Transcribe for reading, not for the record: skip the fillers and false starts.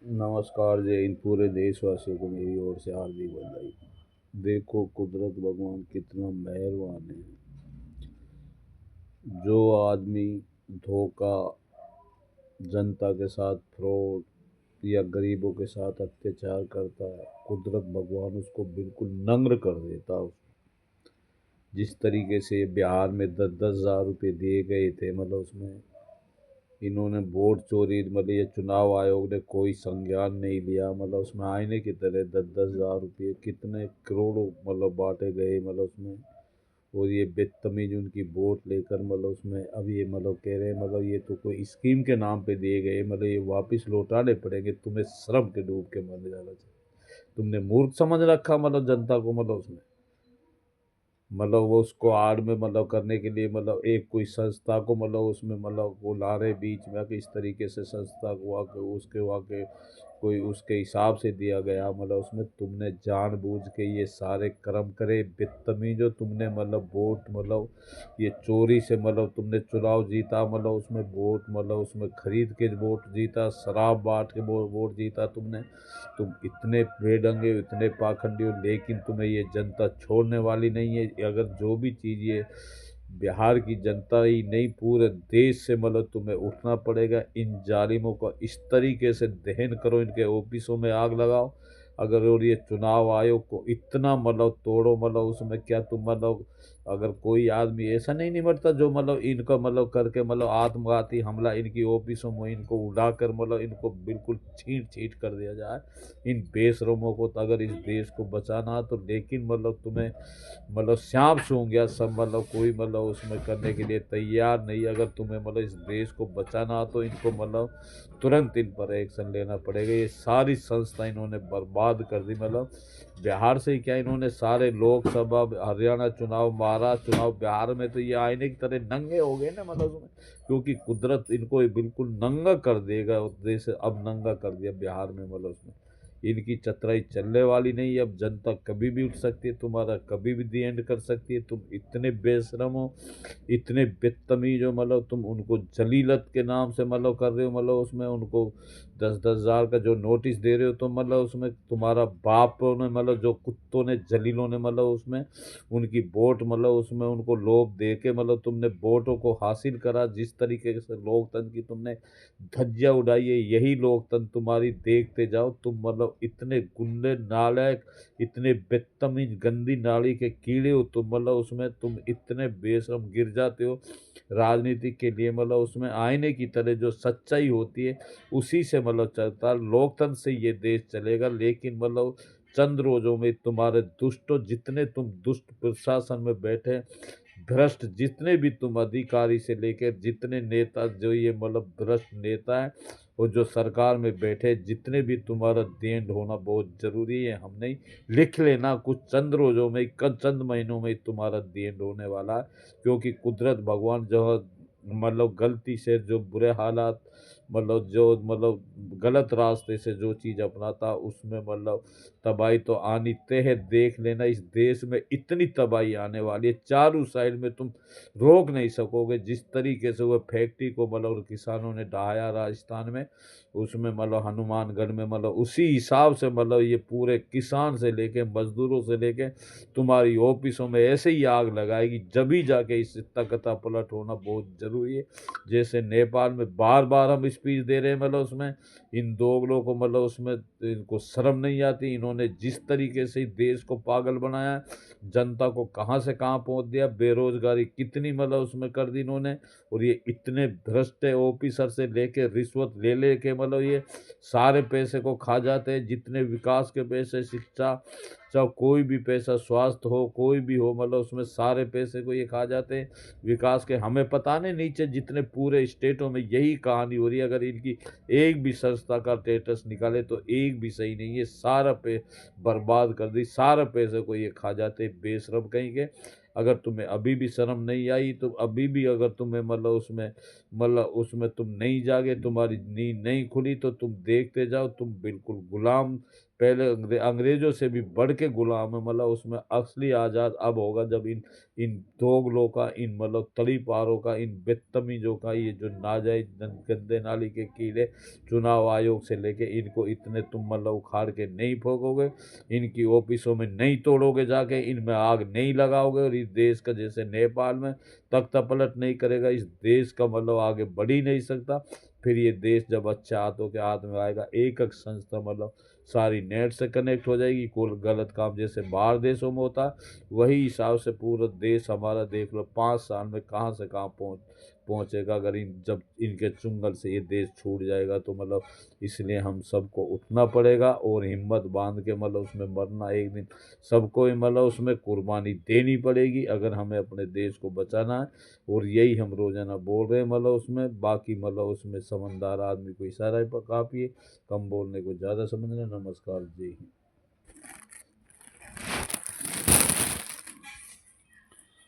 नमस्कार, जय हिंद। पूरे देशवासियों को मेरी ओर से हार्दिक बधाई। देखो, कुदरत भगवान कितना मेहरबान है। जो आदमी धोखा, जनता के साथ फ्रॉड या गरीबों के साथ अत्याचार करता है, कुदरत भगवान उसको बिल्कुल नम्र कर देता है। जिस तरीके से बिहार में 10-10 हज़ार रुपये दिए गए थे, मतलब उसमें इन्होंने वोट चोरी, मतलब ये चुनाव आयोग ने कोई संज्ञान नहीं लिया। मतलब उसमें आईने की तरह 10-10 हज़ार रुपये कितने करोड़ों मतलब बांटे गए, मतलब उसमें। और ये बदतमीज उनकी वोट लेकर, मतलब उसमें अब ये मतलब कह रहे हैं, मतलब ये तो कोई स्कीम के नाम पे दिए गए, मतलब ये वापस लौटाने पड़ेंगे। तुम्हें शर्म के डूब के मर जाना चाहिए। तुमने मूर्ख समझ रखा मतलब जनता को, मतलब उसमें मतलब वो उसको आड़ में मतलब करने के लिए, मतलब एक कोई संस्था को मतलब उसमें मतलब वो ला रहे बीच में कि इस तरीके से संस्था को आके उसके वाके कोई उसके हिसाब से दिया गया। मतलब उसमें तुमने जानबूझ के ये सारे कर्म करे, बदतमीजो। तुमने मतलब वोट मतलब ये चोरी से मतलब तुमने चुनाव जीता, मतलब उसमें वोट मतलब उसमें खरीद के वोट जीता, शराब बांट के वोट जीता तुमने। तुम इतने बेढंगे हो, इतने पाखंडी हो, लेकिन तुम्हें ये जनता छोड़ने वाली नहीं है। अगर जो भी चीज़ ये बिहार की जनता ही नहीं, पूरे देश से मतलब तुम्हें उठना पड़ेगा। इन जालिमों का इस तरीके से दहन करो, इनके ऑफिसों में आग लगाओ। अगर और ये चुनाव आयोग को इतना मतलब तोड़ो, मतलब उसमें क्या तुम मतलब अगर कोई आदमी ऐसा नहीं निपटता जो मतलब इनका मतलब करके मतलब आत्मघाती हमला इनकी ऑफिसों में इनको उड़ाकर मतलब इनको बिल्कुल छींट छींट कर दिया जाए इन बेशरमों को। तो अगर इस देश को बचाना तो, लेकिन मतलब तुम्हें मतलब श्याम सूंघ गया सब, मतलब कोई मतलब उसमें करने के लिए तैयार नहीं। अगर तुम्हें मतलब इस देश को बचाना तो इनको मतलब तुरंत इन पर एक्शन लेना पड़ेगा। ये सारी संस्था इन्होंने बर्बाद कर दी। मतलब बिहार से ही क्या, इन्होंने सारे लोकसभा, हरियाणा चुनाव, महाराष्ट्र चुनाव, बिहार में तो ये आईने की तरह नंगे हो गए ना, मतलब उसमें। क्योंकि कुदरत इनको ये बिल्कुल नंगा कर देगा। उस देश अब नंगा कर दिया बिहार में, मतलब उसमें इनकी चतराई चलने वाली नहीं। अब जनता कभी भी उठ सकती है, तुम्हारा कभी भी दी एंड कर सकती है। तुम इतने बेशरम हो, इतने बदतमीज हो, मतलब तुम उनको जलीलत के नाम से मतलब कर रहे हो। मतलब उसमें उनको 10-10 हज़ार का जो नोटिस दे रहे हो, तो मतलब उसमें तुम्हारा बाप ने मतलब जो कुत्तों ने, जलीलों ने मतलब उसमें उनकी वोट मतलब उसमें उनको लोभ दे के मतलब तुमने वोटों को हासिल करा। जिस तरीके से लोकतंत्र की तुमने धज्जियां उड़ाई है, यही लोकतंत्र तुम्हारी देखते जाओ। तुम मतलब इतने गुंडे, नालायक, इतने बदतमीज, गंदी नाली के कीड़े हो तुम। मतलब उसमें तुम इतने बेशरम गिर जाते हो राजनीति के लिए। मतलब उसमें आईने की तरह जो सच्चाई होती है उसी से मतलब चलता है। लोकतंत्र से ये देश चलेगा, लेकिन मतलब चंद रोजों में तुम्हारे दुष्टों, जितने तुम दुष्ट प्रशासन में बैठे, भ्रष्ट जितने भी तुम अधिकारी से लेकर जितने नेता, जो ये मतलब भ्रष्ट नेता है, और जो सरकार में बैठे, जितने भी तुम्हारा देन होना बहुत जरूरी है। हम नहीं, लिख लेना, कुछ चंद रोजों में, चंद महीनों में तुम्हारा देन होने वाला है। क्योंकि कुदरत भगवान जो मतलब गलती से जो बुरे हालात, मतलब जो मतलब गलत रास्ते से जो चीज़ अपनाता, उसमें मतलब तबाही तो आनी तय है। देख लेना, इस देश में इतनी तबाही आने वाली है, चारों साइड में तुम रोक नहीं सकोगे। जिस तरीके से वो फैक्ट्री को मतलब किसानों ने ढहाया राजस्थान में, उसमें मतलब हनुमानगढ़ में, मतलब उसी हिसाब से मतलब ये पूरे किसान से लेके मजदूरों से लेके तुम्हारी ऑफिसों में ऐसे ही आग लगाएगी। जभी जाके इस तख्ता पलट होना बहुत जरूरी है। जैसे नेपाल में बार बार हम स्पीच दे रहे हैं, मतलब उसमें इन दोगलों को मतलब उसमें इनको शर्म नहीं आती। इन्होंने जिस तरीके से देश को पागल बनाया है, जनता को कहाँ से कहाँ पहुंच दिया, बेरोजगारी कितनी मतलब उसमें कर दी इन्होंने। और ये इतने भ्रष्ट ऑफिसर से लेके रिश्वत ले लेके मतलब ये सारे पैसे को खा जाते हैं। जितने विकास के पैसे, शिक्षा, चाहे कोई भी पैसा, स्वास्थ्य हो, कोई भी हो, मतलब उसमें सारे पैसे को ये खा जाते हैं विकास के। हमें पता नहीं नीचे जितने पूरे स्टेटों में यही कहानी हो रही है। अगर इनकी एक भी संस्था का स्टेटस निकाले तो एक भी सही नहीं है। सारा पे बर्बाद कर दी, सारे पैसे को ये खा जाते बेशरम कहीं के। अगर तुम्हें अभी भी शर्म नहीं आई तो अभी भी अगर तुम्हें मतलब उसमें तुम नहीं जागे, तुम्हारी नींद नहीं खुली, तो तुम देखते जाओ। तुम बिल्कुल गुलाम पहले अंग्रेज़ों से भी बढ़ के गुलाम है, मतलब उसमें असली आज़ाद अब होगा जब इन इन दोगलों का, इन मतलब तड़ीपारों का, इन बदतमीज़ों का, ये जो नाजायज़ गंदे नाली के कीड़े चुनाव आयोग से लेके इनको इतने तुम मतलब उखाड़ के नहीं फेंकोगे, इनकी ऑफिसों में नहीं तोड़ोगे जाके, इनमें आग नहीं लगाओगे और इस देश का जैसे नेपाल में तख्ता पलट नहीं करेगा, इस देश का मतलब आगे बढ़ ही नहीं सकता। फिर ये देश जब अच्छे हाथों के हाथ में आएगा, एक संस्था मतलब सारी नेट से कनेक्ट हो जाएगी। कोई गलत काम जैसे बाहर देशों में होता है, वही हिसाब से पूरा देश हमारा देख लो 5 साल में कहाँ से कहाँ पहुँचेगा, अगर इन जब इनके चुंगल से ये देश छूट जाएगा तो मतलब इसलिए हम सबको उठना पड़ेगा और हिम्मत बांध के मतलब उसमें मरना एक दिन सबको ही मतलब उसमें कुर्बानी देनी पड़ेगी अगर हमें अपने देश को बचाना है। और यही हम रोजाना बोल रहे हैं, मतलब उसमें बाकी मतलब उसमें समझदार आदमी को इशारा ही काफ़ी है, कम बोलने को ज़्यादा समझना। नमस्कार, जय हिंद।